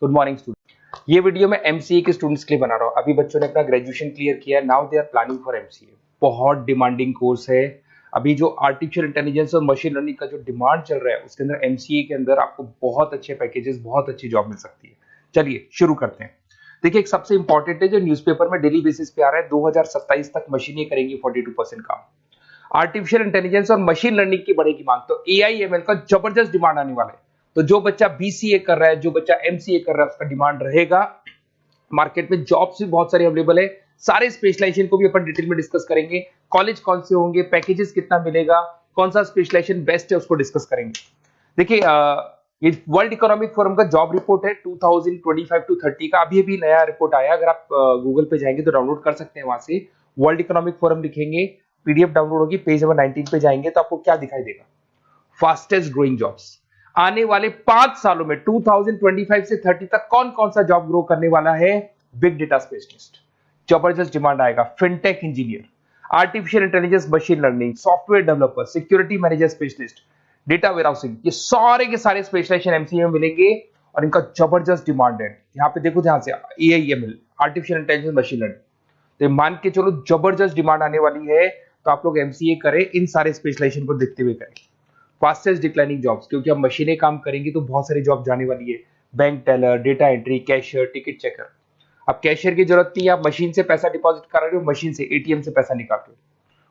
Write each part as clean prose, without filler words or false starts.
Good morning student. ये video मैं MCA के स्टूडेंट्स के लिए बना रहा हूँ। अभी बच्चों ने अपना ग्रेजुएशन क्लियर किया, now they are planning for MCA. बहुत डिमांडिंग कोर्स है। अभी जो आर्टिफिशियल इंटेलिजेंस और मशीन लर्निंग का जो डिमांड चल रहा है उसके अंदर एमसीए के अंदर आपको बहुत अच्छे पैकेजेस, बहुत अच्छी जॉब मिल सकती है। चलिए शुरू करते हैं। देखिए, एक सबसे इंपॉर्टेंट है जो न्यूज़पेपर में डेली बेसिस पे आ रहा है, 2027 तक मशीनें करेंगी 42% काम। आर्टिफिशियल इंटेलिजेंस और मशीन लर्निंग की बढ़ेगी मांग, तो एआई एमएल का जबरदस्त डिमांड आने वाला है। तो जो बच्चा बीसीए कर रहा है, जो बच्चा एमसीए कर रहा है, उसका डिमांड रहेगा। मार्केट में जॉब्स भी बहुत सारी अवेलेबल है। सारे स्पेशलाइजेशन को भी अपन डिटेल में डिस्कस करेंगे। कॉलेज कौन से होंगे, पैकेजेस कितना मिलेगा, कौन सा स्पेशलाइजेशन बेस्ट है, उसको डिस्कस करेंगे। देखिए, ये वर्ल्ड इकोनॉमिक फोरम का जॉब रिपोर्ट है 2025 टू 30 का। अभी अभी नया रिपोर्ट आया, अगर आप गूगल पे जाएंगे तो डाउनलोड कर सकते हैं। वहां से वर्ल्ड इकोनॉमिक फोरम लिखेंगे, पीडीएफ डाउनलोड होगी, पेज नंबर 19 पे जाएंगे तो आपको क्या दिखाई देगा? Fastest growing jobs. आने वाले 5 सालों में 2025 से 30 तक कौन कौन सा जॉब ग्रो करने वाला है? बिग डेटा स्पेशलिस्ट, जबरदस्त डिमांड आएगा। Fintech engineer, artificial intelligence, machine learning, software developer, security manager specialist, data warehousing, ये सारे के सारे स्पेशलाइजेशन एमसीए में मिलेंगे और इनका जबरदस्त डिमांड है। यहाँ पे देखो ध्यान से, AIML, artificial intelligence, machine learning, तो मान के चलो जबरदस्त डिमांड आने वाली है। तो आप लोग एमसीए करें, इन सारे स्पेशलाइजेशन को देखते हुए करें। फास्टेस्ट डिक्लाइनिंग जॉब्स, क्योंकि अब मशीनें काम करेंगी तो बहुत सारी जॉब जाने वाली है। Bank teller, data entry, cashier, ticket checker. अब कैशियर की जरूरत नहीं है, आप मशीन से पैसा डिपॉजिट कर रहे हो, मशीन से एटीएम से पैसा निकाल रहे हो।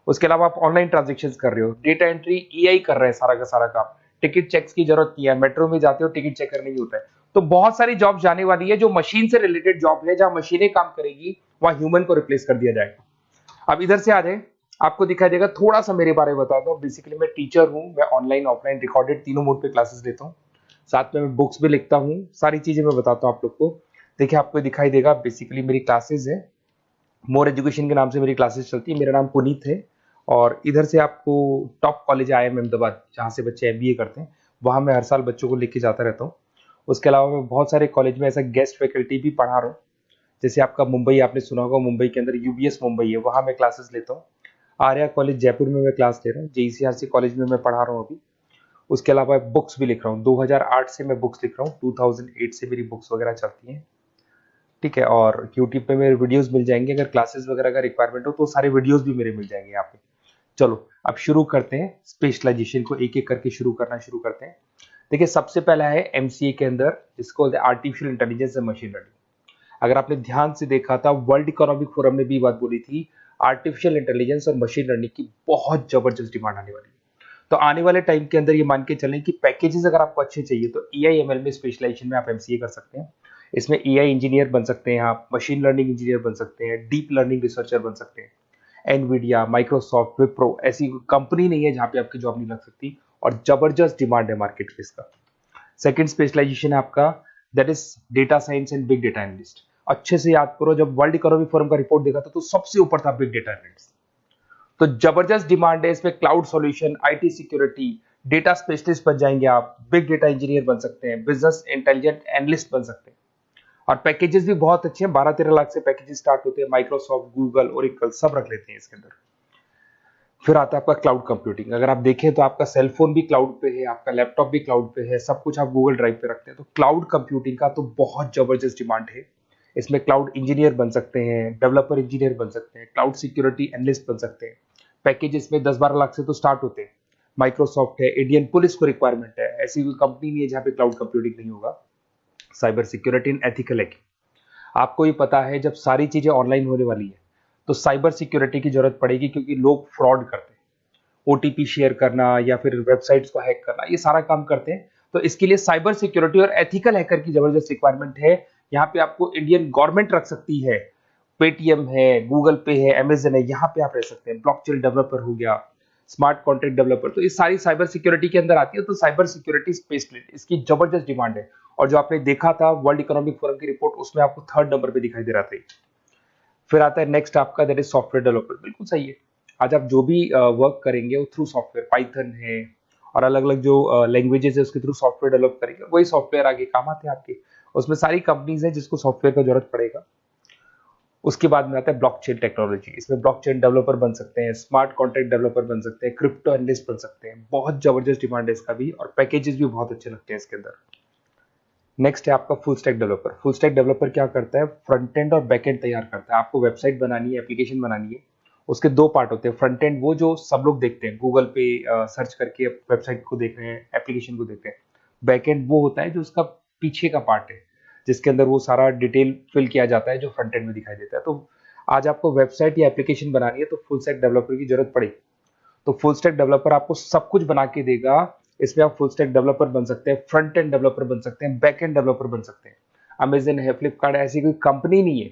उसके अलावा आप ऑनलाइन ट्रांजेक्शन कर रहे हो, डेटा एंट्री एआई कर रहा है सारा का सारा काम। टिकट चेक्स की जरूरत नहीं है, मेट्रो में जाते हो टिकट चेकर नहीं होता है। तो बहुत सारी जॉब जाने वाली है जो मशीन से रिलेटेड जॉब है, जहां मशीनें काम करेगी वहां ह्यूमन को रिप्लेस कर दिया जाएगा। अब इधर से आ जाए, आपको दिखाई देगा। थोड़ा सा मेरे बारे में बता दो। बेसिकली मैं टीचर हूँ, मैं ऑनलाइन ऑफलाइन रिकॉर्डेड तीनों मोड पे क्लासेस लेता हूँ। साथ में मैं बुक्स भी लिखता हूँ, सारी चीजें मैं बताता हूँ आप लोग को। देखिए, आपको दिखाई देगा बेसिकली मेरी क्लासेस है, मोर एजुकेशन के नाम से मेरी क्लासेस चलती है। मेरा नाम पुनीत है और इधर से आपको टॉप कॉलेज IIM अहमदाबाद, जहाँ से बच्चे MBA करते हैं, वहाँ मैं हर साल बच्चों को लेके जाता रहता हूँ। उसके अलावा मैं बहुत सारे कॉलेज में ऐसा गेस्ट फैकल्टी भी पढ़ा रहा हूँ। जैसे आपका मुंबई, आपने सुना होगा, मुंबई के अंदर यूबीएस मुंबई है, वहाँ मैं क्लासेस लेता हूँ। आर्या कॉलेज जयपुर में मैं क्लास ले रहा हूँ। JCRC कॉलेज में मैं पढ़ा रहा हूँ अभी। उसके अलावा बुक्स भी लिख रहा हूँ। 2008 से मैं बुक्स लिख रहा हूँ, 2008 से मेरी बुक्स वगैरह चलती हैं। ठीक है, और यूट्यूब पे मेरे वीडियोस मिल जाएंगे। अगर क्लासेस वगैरह का रिक्वायरमेंट हो तो सारे वीडियोस भी मेरे मिल जाएंगे यहाँ पे। चलो अब शुरू करते हैं, स्पेशलाइजेशन को एक एक करके शुरू करते हैं। देखिए, सबसे पहला है एमसीए के अंदर, जिसको artificial intelligence and machine learning. अगर आपने ध्यान से देखा था, वर्ल्ड इकोनॉमिक फोरम ने भी बात बोली थी, आर्टिफिशियल इंटेलिजेंस और मशीन लर्निंग की बहुत जबरदस्त डिमांड आने वाली है। तो आने वाले टाइम के अंदर ये मान के चलें कि पैकेजेस अगर आपको अच्छे चाहिए तो एआईएमएल में स्पेशलाइजेशन में आप एमसीए कर सकते हैं। इसमें एआई इंजीनियर बन सकते हैं, आप मशीन लर्निंग इंजीनियर बन सकते हैं, डीप लर्निंग रिसर्चर बन सकते हैं। एनवीडिया, माइक्रोसॉफ्ट, विप्रो, ऐसी कंपनी नहीं है जहां पे आपकी जॉब नहीं लग सकती, और जबरदस्त डिमांड है मार्केट में इसका। सेकंड स्पेशलाइजेशन है आपका, that is data science and big data analyst. अच्छे से याद करो, जब वर्ल्ड इकोनॉमिक फोरम का रिपोर्ट देखा था तो सबसे ऊपर था बिग डेटा एनालिस्ट। तो जबरदस्त डिमांड है इसमें। Cloud solution, IT security, data specialist बन जाएंगे आप, बिग डेटा इंजीनियर बन सकते हैं, बिजनेस इंटेलिजेंट एनालिस्ट बन सकते हैं। और पैकेजेस भी बहुत अच्छे हैं, 12-13 लाख से पैकेजेस स्टार्ट होते हैं। माइक्रोसॉफ्ट, गूगल, ओरेकल सब रख लेते हैं इसके अंदर। फिर आता है आपका क्लाउड कंप्यूटिंग। अगर आप देखें तो आपका सेल फोन भी क्लाउड पे है, आपका लैपटॉप भी क्लाउड पे है, सब कुछ आप गूगल ड्राइव पे रखते हैं। तो क्लाउड कंप्यूटिंग का तो बहुत जबरदस्त डिमांड है। इसमें क्लाउड इंजीनियर बन सकते हैं, डेवलपर इंजीनियर बन सकते हैं, क्लाउड सिक्योरिटी एनालिस्ट बन सकते हैं। पैकेज इसमें 10-12 लाख से तो स्टार्ट होते हैं। माइक्रोसॉफ्ट है, इंडियन पुलिस को रिक्वायरमेंट है, ऐसी कोई कंपनी नहीं है जहां पे क्लाउड कंप्यूटिंग नहीं होगा। Cyber security and ethical hacking, आपको ही पता है जब सारी चीजें ऑनलाइन होने वाली है तो साइबर सिक्योरिटी की जरूरत पड़ेगी, क्योंकि लोग फ्रॉड करते हैं। ओटीपी शेयर करना या फिर वेबसाइट्स को हैक करना, ये सारा काम करते हैं। तो इसके लिए साइबर सिक्योरिटी और एथिकल हैकर की जबरदस्त रिक्वायरमेंट है। यहाँ पे आपको इंडियन गवर्नमेंट रख सकती है, पेटीएम है, गूगल पे है, अमेजन है, यहाँ पे आप रह सकते हैं। ब्लॉकचेन डेवलपर हो गया, स्मार्ट कॉन्ट्रैक्ट डेवलपर, तो ये सारी साइबर सिक्योरिटी के अंदर आती है। तो साइबर सिक्योरिटी स्पेशलिस्ट, इसकी जबरदस्त डिमांड है। और जो आपने देखा था वर्ल्ड इकोनॉमिक फोरम की रिपोर्ट, उसमें आपको 3rd नंबर पे दिखाई दे रहा था। फिर आता है नेक्स्ट आपका, दैट इज सॉफ्टवेयर डेवलपर। बिल्कुल सही है, आज आप जो भी वर्क करेंगे वो थ्रू सॉफ्टवेयर, पाइथन है और अलग अलग जो लैंग्वेजेस है उसके थ्रू सॉफ्टवेयर डेवलप करेंगे, वही सॉफ्टवेयर आगे काम आते हैं आपके। उसमें सारी कंपनीज है जिसको सॉफ्टवेयर का जरूरत पड़ेगा। उसके बाद में आता है ब्लॉकचेन टेक्नोलॉजी। इसमें ब्लॉकचेन डेवलपर बन सकते हैं, स्मार्ट कॉन्ट्रैक्ट डेवलपर बन सकते हैं, क्रिप्टो एनालिस्ट बन सकते हैं। बहुत जबरदस्त डिमांड है इसका भी, और पैकेजेस भी बहुत अच्छे लगते हैं इसके अंदर। नेक्स्ट है आपका full stack developer. Full stack developer क्या करता है, फ्रंट एंड और बैक एंड तैयार करता है। आपको वेबसाइट बनानी है, एप्लीकेशन बनानी है, उसके दो पार्ट होते हैं। फ्रंट एंड वो जो सब लोग देखते हैं, गूगल पे सर्च करके वेबसाइट को देख रहे हैं, एप्लीकेशन को देख रहे हैं। बैक एंड वो होता है जो उसका पीछे का पार्ट है, जिसके अंदर वो सारा डिटेल फिल किया जाता है जो फ्रंट एंड में दिखाई देता है। तो आज आपको वेबसाइट या एप्लीकेशन बनानी है तो फुल स्टैक डेवलपर की जरूरत पड़ेगी। तो फुल स्टैक डेवलपर आपको सब कुछ बना के देगा। इसमें आप फुल स्टैक डेवलपर बन सकते हैं, फ्रंट एंड डेवलपर बन सकते हैं, बैक एंड डेवलपर बन सकते हैं। अमेजन है, फ्लिपकार्ट, ऐसी कोई कंपनी नहीं है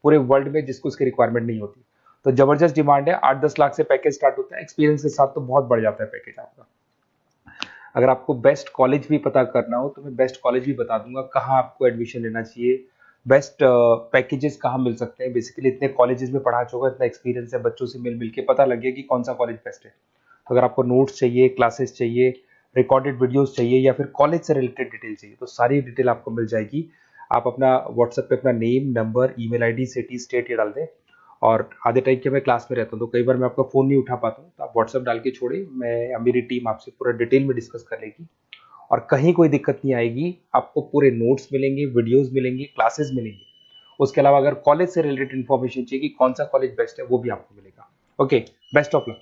पूरे वर्ल्ड में जिसको इसकी रिक्वायरमेंट नहीं होती। तो जबरदस्त डिमांड है, 8-10 लाख से पैकेज स्टार्ट होता है, एक्सपीरियंस के साथ तो बहुत बढ़ जाता है पैकेज आपका। अगर आपको बेस्ट कॉलेज भी पता करना हो तो मैं बेस्ट कॉलेज भी बता दूंगा, कहाँ आपको एडमिशन लेना चाहिए, बेस्ट पैकेजेस कहाँ मिल सकते हैं। बेसिकली इतने कॉलेजेस में पढ़ा चुका, इतना एक्सपीरियंस है, बच्चों से मिल मिल के पता लग गया कि कौन सा कॉलेज बेस्ट है। तो अगर आपको नोट्स चाहिए, क्लासेस चाहिए, रिकॉर्डेड वीडियोस चाहिए, या फिर कॉलेज से रिलेटेड डिटेल चाहिए, तो सारी डिटेल आपको मिल जाएगी। आप अपना व्हाट्सएप पे अपना name, number, email ID, city, state ये डाल दें। और आधे टाइम के मैं क्लास में रहता हूँ तो कई बार मैं आपका फ़ोन नहीं उठा पाता हूँ, तो आप व्हाट्सएप डाल के छोड़े, मैं या मेरी टीम आपसे पूरा डिटेल में डिस्कस कर लेगी। और कहीं कोई दिक्कत नहीं आएगी, आपको पूरे नोट्स मिलेंगे, वीडियोस मिलेंगे, क्लासेस मिलेंगे। उसके अलावा अगर कॉलेज से रिलेटेड इन्फॉर्मेशन चाहिए कि कौन सा कॉलेज बेस्ट है, वो भी आपको मिलेगा। Okay, best of luck.